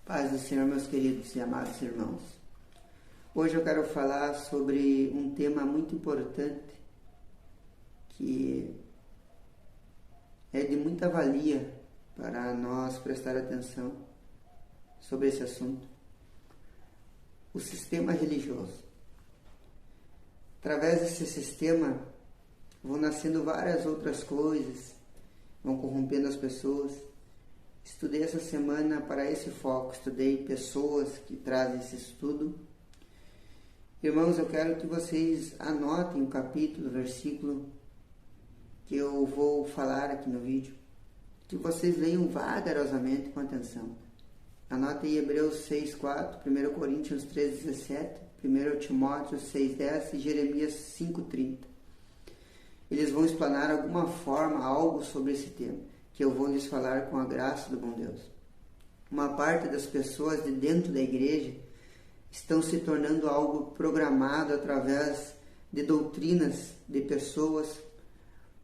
Paz do Senhor, meus queridos e amados irmãos. Hoje eu quero falar sobre um tema muito importante que é de muita valia para nós prestar atenção sobre esse assunto. O sistema religioso. Através desse sistema vão nascendo várias outras coisas, vão corrompendo as pessoas. Estudei essa semana para esse foco, estudei pessoas que trazem esse estudo. Irmãos, eu quero que vocês anotem o capítulo, o versículo que eu vou falar aqui no vídeo, que vocês leiam vagarosamente com atenção. Anotem aí Hebreus 6:4, 1 Coríntios 3:17, 1 Timóteo 6:10 e Jeremias 5:30. Eles vão explanar alguma forma, algo sobre esse tema, que eu vou lhes falar com a graça do bom Deus. Uma parte das pessoas de dentro da igreja estão se tornando algo programado através de doutrinas de pessoas,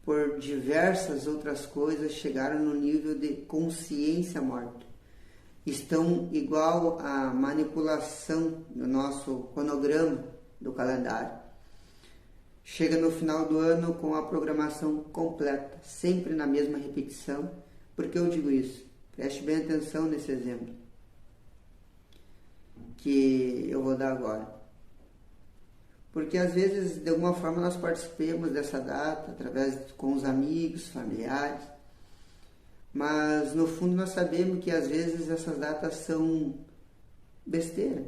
por diversas outras coisas, chegaram no nível de consciência morta. Estão igual à manipulação do nosso cronograma do calendário. Chega no final do ano com a programação completa, sempre na mesma repetição. Por que eu digo isso? Preste bem atenção nesse exemplo que eu vou dar agora. Porque às vezes, de alguma forma, nós participamos dessa data, com os amigos, familiares, mas no fundo nós sabemos que às vezes essas datas são besteira.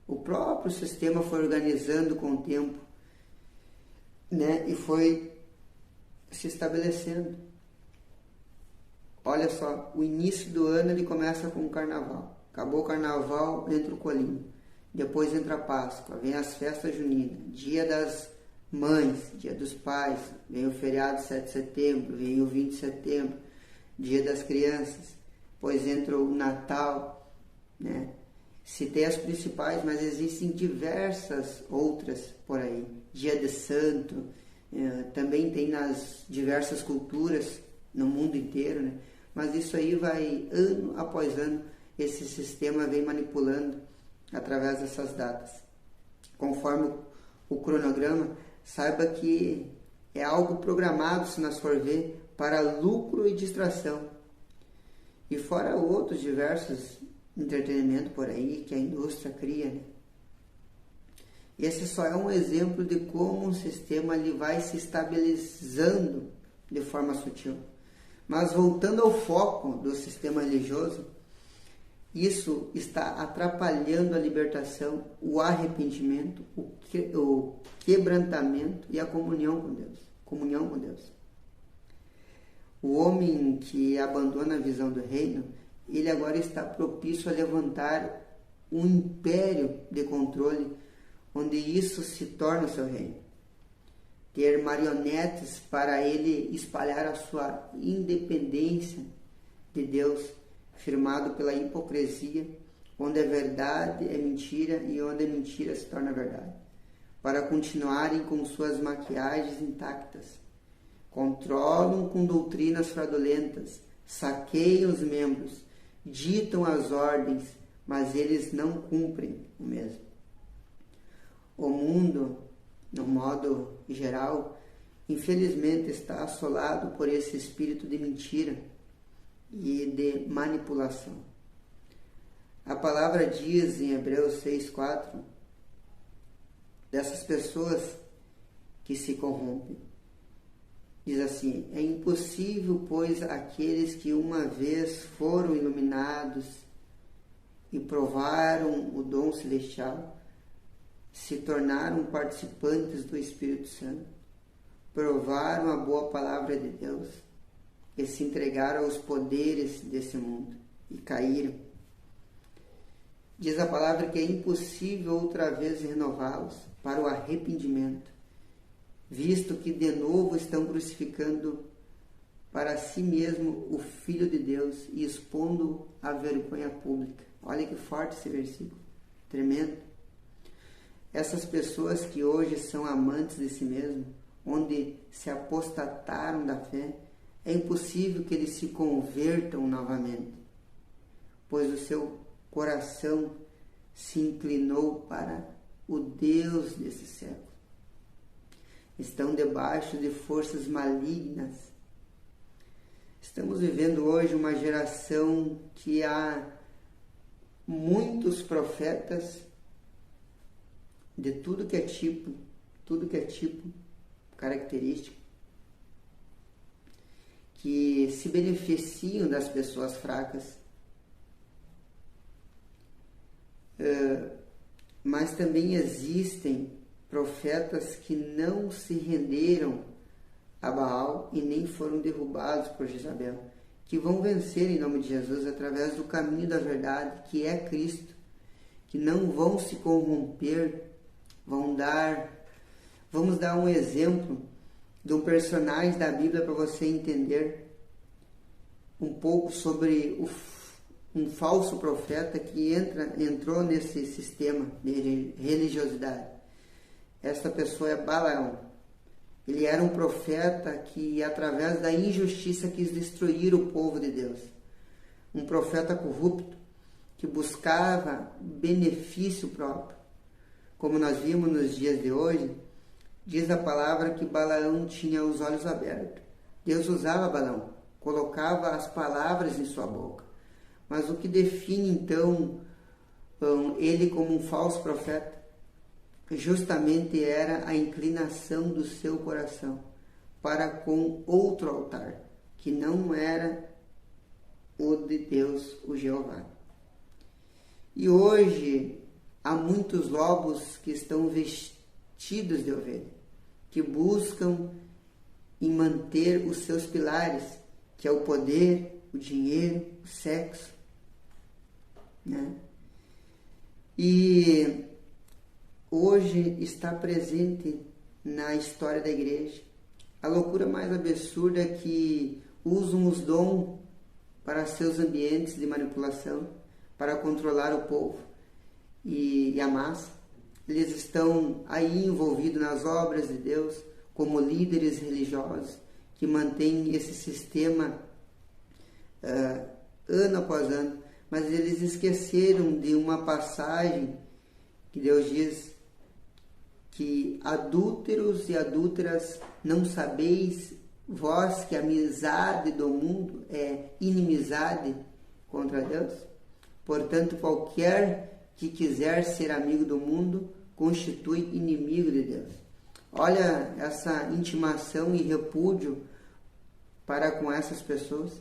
O próprio sistema foi organizando com o tempo, e foi se estabelecendo. Olha só, o início do ano ele começa com o carnaval. Acabou o carnaval, entra o colinho. Depois entra a Páscoa, vem as festas juninas, dia das mães, dia dos pais, vem o feriado 7 de setembro, vem o 20 de setembro, dia das crianças. Depois entra o Natal, Citei as principais, mas existem diversas outras por aí. Dia de Santo, também tem nas diversas culturas no mundo inteiro, Mas isso aí vai, ano após ano, esse sistema vem manipulando através dessas datas. Conforme o cronograma, saiba que é algo programado, se nós for ver, para lucro e distração. E fora outros diversos entretenimento por aí que a indústria cria, Esse só é um exemplo de como um sistema ele vai se estabilizando de forma sutil. Mas voltando ao foco do sistema religioso, isso está atrapalhando a libertação, o arrependimento, o quebrantamento e a comunhão com Deus. Comunhão com Deus. O homem que abandona a visão do reino, ele agora está propício a levantar um império de controle, onde isso se torna o seu reino. Ter marionetes para ele espalhar a sua independência de Deus, firmado pela hipocrisia, onde a verdade é mentira e onde a mentira se torna verdade, para continuarem com suas maquiagens intactas. Controlam com doutrinas fraudulentas, saqueiam os membros, ditam as ordens, mas eles não cumprem o mesmo. O mundo, no modo geral, infelizmente está assolado por esse espírito de mentira e de manipulação. A palavra diz em Hebreus 6:4 dessas pessoas que se corrompem. Diz assim: é impossível, pois, aqueles que uma vez foram iluminados e provaram o dom celestial, se tornaram participantes do Espírito Santo, provaram a boa palavra de Deus e se entregaram aos poderes desse mundo e caíram. Diz a palavra que é impossível outra vez renová-los para o arrependimento, visto que de novo estão crucificando para si mesmo o Filho de Deus e expondo a vergonha pública. Olha que forte esse versículo, tremendo. Essas pessoas que hoje são amantes de si mesmo, onde se apostataram da fé, é impossível que eles se convertam novamente, pois o seu coração se inclinou para o Deus desse século. Estão debaixo de forças malignas. Estamos vivendo hoje uma geração que há muitos profetas de tudo que é tipo, característico, que se beneficiam das pessoas fracas, mas também existem profetas que não se renderam a Baal e nem foram derrubados por Jezabel, que vão vencer em nome de Jesus através do caminho da verdade, que é Cristo, que não vão se corromper, vamos dar um exemplo de um personagem da Bíblia para você entender um pouco sobre um falso profeta que entrou nesse sistema de religiosidade. Esta pessoa é Balaão. Ele era um profeta que, através da injustiça, quis destruir o povo de Deus. Um profeta corrupto que buscava benefício próprio. Como nós vimos nos dias de hoje, diz a palavra que Balaão tinha os olhos abertos. Deus usava Balaão, colocava as palavras em sua boca. Mas o que define então ele como um falso profeta justamente era a inclinação do seu coração para com outro altar, que não era o de Deus, o Jeová. E hoje há muitos lobos que estão vestidos de ovelha, que buscam em manter os seus pilares, que é o poder, o dinheiro, o sexo, né? E hoje está presente na história da igreja a loucura mais absurda que usam os dons para seus ambientes de manipulação, para controlar o povo e a massa. Eles estão aí envolvidos nas obras de Deus como líderes religiosos que mantêm esse sistema ano após ano, mas eles esqueceram de uma passagem que Deus diz que adúlteros e adúlteras, não sabeis vós que a amizade do mundo é inimizade contra Deus? Portanto, qualquer que quiser ser amigo do mundo constitui inimigo de Deus. Olha essa intimação e repúdio para com essas pessoas.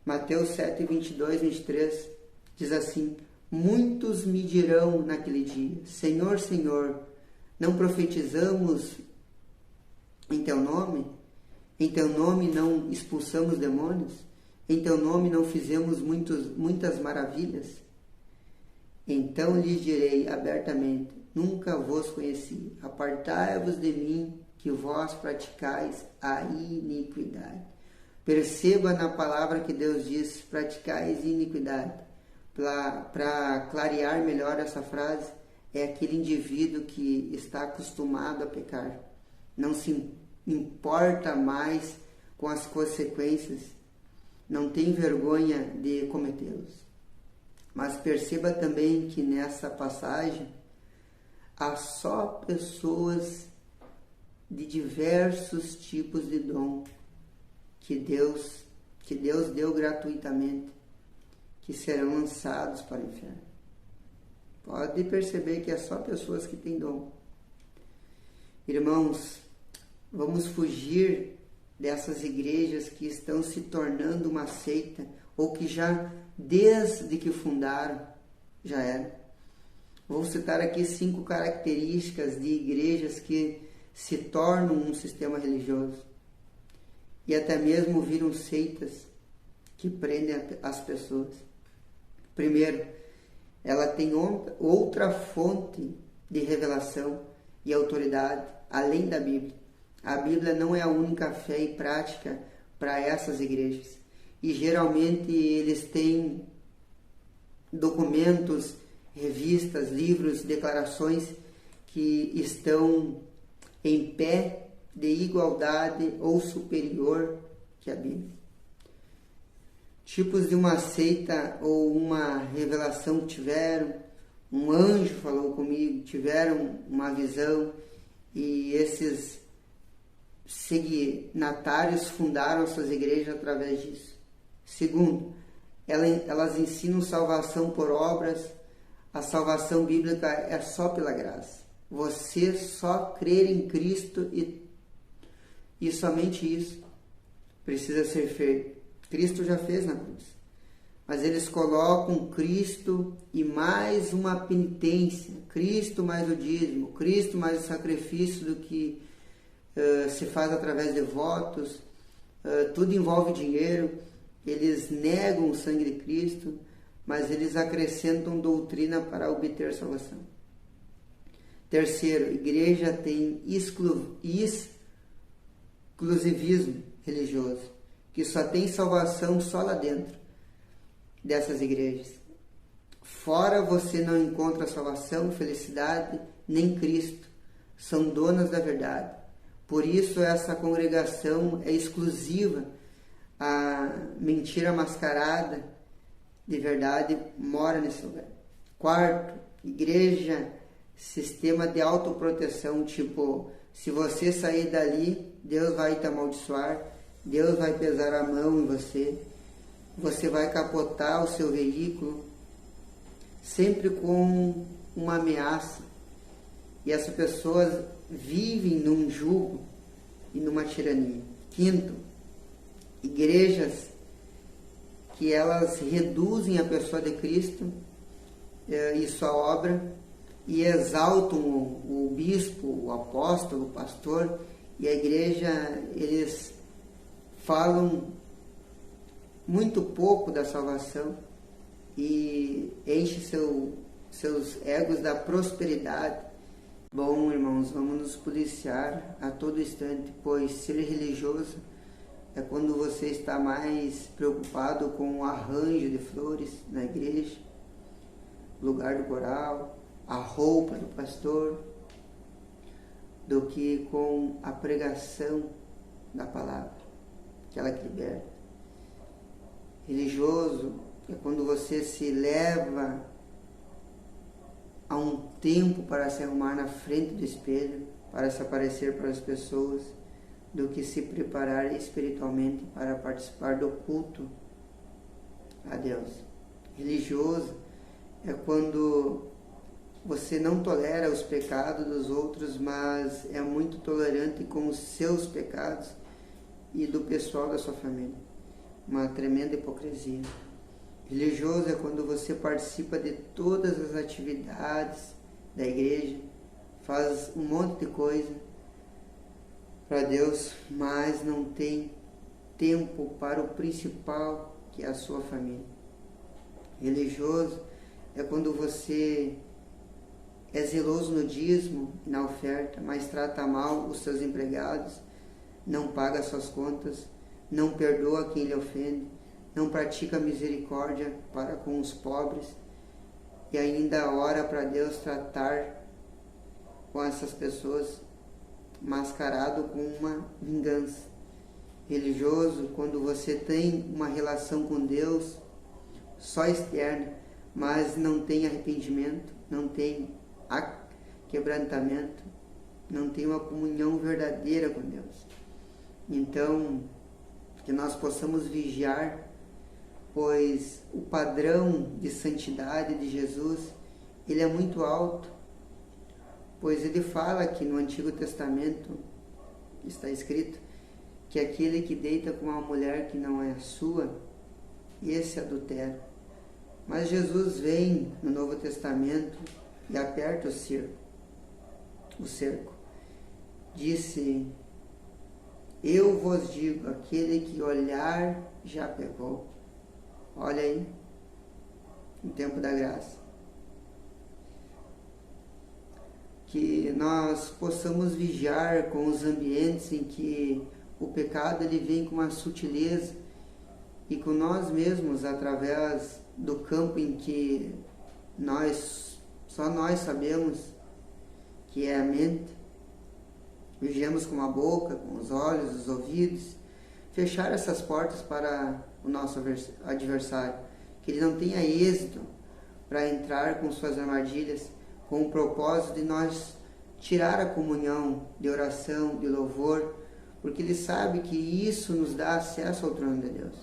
Mateus 7, 22, 23 diz assim: muitos me dirão naquele dia: Senhor, Senhor, não profetizamos em Teu nome? Em Teu nome não expulsamos demônios? Em Teu nome não fizemos muitas maravilhas? Então lhes direi abertamente: nunca vos conheci. Apartai-vos de mim, que vós praticais a iniquidade. Perceba na palavra que Deus diz: praticais iniquidade. Para clarear melhor essa frase, é aquele indivíduo que está acostumado a pecar, não se importa mais com as consequências, não tem vergonha de cometê-los. Mas perceba também que nessa passagem há só pessoas de diversos tipos de dom que Deus deu gratuitamente, que serão lançados para o inferno. Pode perceber que é só pessoas que têm dom. Irmãos, vamos fugir dessas igrejas que estão se tornando uma seita, ou que já, desde que fundaram, já era. Vou citar aqui 5 características de igrejas que se tornam um sistema religioso e até mesmo viram seitas que prendem as pessoas. Primeiro, ela tem outra fonte de revelação e autoridade além da Bíblia. A Bíblia não é a única fé e prática para essas igrejas. E geralmente eles têm documentos, revistas, livros, declarações que estão em pé de igualdade ou superior que a Bíblia. tipos de uma seita ou uma revelação que tiveram, um anjo falou comigo, tiveram uma visão e esses signatários fundaram suas igrejas através disso. Segundo, elas ensinam salvação por obras. A salvação bíblica é só pela graça. Você só crer em Cristo e somente isso precisa ser feito. Cristo já fez na cruz. Mas eles colocam Cristo e mais uma penitência, Cristo mais o dízimo, Cristo mais o sacrifício do que se faz através de votos, tudo envolve dinheiro. Eles negam o sangue de Cristo, mas eles acrescentam doutrina para obter salvação. Terceiro, a igreja tem exclusivismo religioso, que só tem salvação só lá dentro dessas igrejas. Fora você não encontra salvação, felicidade, nem Cristo. São donas da verdade. Por isso essa congregação é exclusiva. A mentira mascarada de verdade mora nesse lugar. Quarto, igreja, sistema de autoproteção, tipo, se você sair dali, Deus vai te amaldiçoar, Deus vai pesar a mão em você, você vai capotar o seu veículo, sempre com uma ameaça. E essas pessoas vivem num jugo e numa tirania. Quinto, igrejas que elas reduzem a pessoa de Cristo e sua obra e exaltam o bispo, o apóstolo, o pastor, e a igreja, eles falam muito pouco da salvação e enchem seus egos da prosperidade. Bom, irmãos, vamos nos policiar a todo instante, pois ser religioso é quando você está mais preocupado com o arranjo de flores na igreja, lugar do coral, a roupa do pastor, do que com a pregação da palavra, aquela que liberta. Religioso é quando você se leva a um tempo para se arrumar na frente do espelho, para se aparecer para as pessoas, do que se preparar espiritualmente para participar do culto a Deus. Religioso é quando você não tolera os pecados dos outros, mas é muito tolerante com os seus pecados e do pessoal da sua família. Uma tremenda hipocrisia. Religioso é quando você participa de todas as atividades da igreja, faz um monte de coisa para Deus, mas não tem tempo para o principal, que é a sua família. Religioso é quando você é zeloso no dízimo e na oferta, mas trata mal os seus empregados, não paga suas contas, não perdoa quem lhe ofende, não pratica misericórdia para com os pobres e ainda ora para Deus tratar com essas pessoas mascarado com uma vingança. Religioso, quando você tem uma relação com Deus só externa, mas não tem arrependimento, não tem quebrantamento, não tem uma comunhão verdadeira com Deus. Então, que nós possamos vigiar, pois o padrão de santidade de Jesus, ele é muito alto, pois ele fala que no Antigo Testamento está escrito que aquele que deita com uma mulher que não é sua, esse adultera. Mas Jesus vem no Novo Testamento e aperta o cerco. Disse: eu vos digo, aquele que olhar já pecou. Olha aí, no tempo da graça. Que nós possamos vigiar com os ambientes em que o pecado ele vem com uma sutileza e com nós mesmos, através do campo em que só nós sabemos, que é a mente. Vigiamos com a boca, com os olhos, os ouvidos, fechar essas portas para o nosso adversário, que ele não tenha êxito para entrar com suas armadilhas, com o propósito de nós tirar a comunhão de oração, de louvor, porque ele sabe que isso nos dá acesso ao trono de Deus.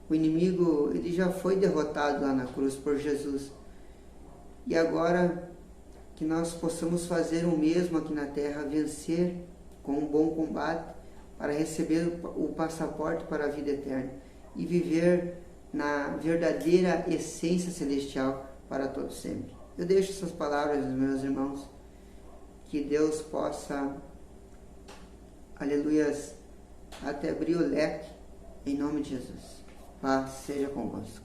O inimigo, ele já foi derrotado lá na cruz por Jesus. E agora que nós possamos fazer o mesmo aqui na terra, vencer com um bom combate para receber o passaporte para a vida eterna e viver na verdadeira essência celestial para todos sempre. Eu deixo essas palavras aos meus irmãos, que Deus possa, aleluias, até abrir o leque, em nome de Jesus. Paz seja convosco.